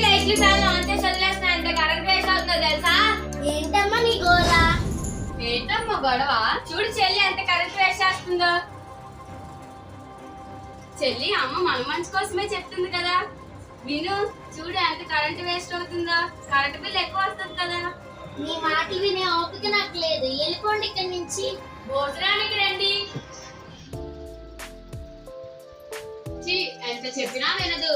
లైట్లు fan on చేసి వదిలేస్తున్నా, ఎంత కరెంట్ వేస్ట్ అవుతుందో తెలుసా? ఏంటమ్మా నీ గోల? ఏంటమ్మా గొడవ? చూడు చెల్లి ఎంత కరెంట్ వేస్ట్ చేస్తుందో. చెల్లి అమ్మ మన మంచి కోసమే చెప్తుంది కదా, విను. చూడు ఎంత కరెంట్ వేస్ట్ అవుతుందో, కరెంట్ బిల్ ఎక్కువ వస్తుంది కదా. నీ మాటలు వినే ఓపిక నాకు లేదు, వెళ్ళిపోండి ఇక్కడి నుంచి. భోజనానికి రండి. ఎంత చెప్పినా వినదు.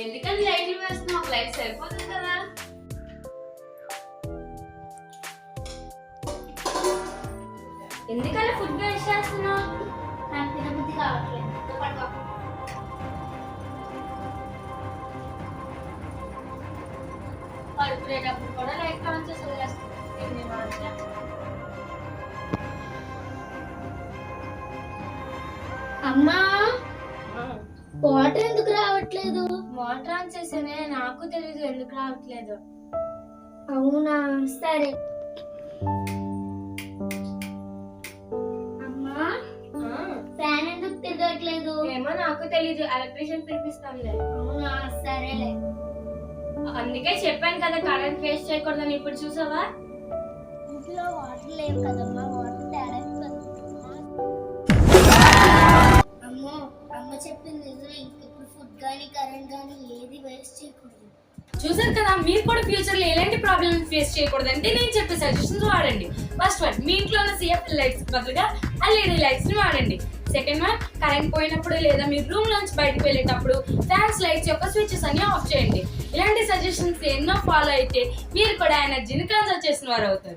ఎందుకని లైట్లు వేస్తున్నావు? ఒక లైట్ సరిపోతుంది కదా. ఎందుకలా ఫుడ్ వేస్ట్ చేస్తున్నావు? నాకు తినబుద్ధి కావట్లేదు. పడుకో. పడుకునేటప్పుడు కూడా లైట్ ఆన్ చేసి వదిలేస్తాను. అమ్మా, వాటర్ ఎందుకు రావట్లేదు? మోటార్ ఆన్ చేసానే, నాకు తెలీదు ఎందుకు రావట్లేదు. అవునా, సరే. అమ్మా, ఫ్యాన్ ఎందుకు తిరగట్లేదు? ఏమో నాకు తెలీదు, ఎలక్ట్రీషియన్ పిలిపిస్తాంలే. అవునా, సరేలే. అందుకే చెప్పాను కదా కరెంట్ వేస్ట్ చేయకూడదని. ఇప్పుడు చూసావా? ఇంట్లో వాటర్ లేవు కదమ్మా, వాటర్ తేడా. అమ్మో, అమ్మ చెప్పింది నిజమే. ఇప్పుడు ఫుడ్ కానీ కరెంట్ కానీ ఏది వేస్ట్ చేయకూడదు. చూసారు కదా, మీరు కూడా ఫ్యూచర్ లో ఎలాంటి ప్రాబ్లమ్ ఫేస్ చేయకూడదంటే నేను చెప్పే సజెషన్స్ వాడండి. ఫస్ట్ వన్, మీ ఇంట్లో ఉన్న సిఎఫ్ లైట్స్ బదులుగా ఎల్ఈడి లైట్స్ ని వాడండి. సెకండ్ వన్, కరెంట్ పోయినప్పుడు లేదా మీ రూమ్ నుంచి బయటకు వెళ్ళేటప్పుడు ఫ్యాన్స్ లైట్స్ యొక్క స్విచెస్ అన్ని ఆఫ్ చేయండి. ఇలాంటి సజెషన్స్ ఎన్నో ఫాలో అయితే మీరు కూడా ఎనర్జీని కన్సర్వ్ చేసిన వారు అవుతారు.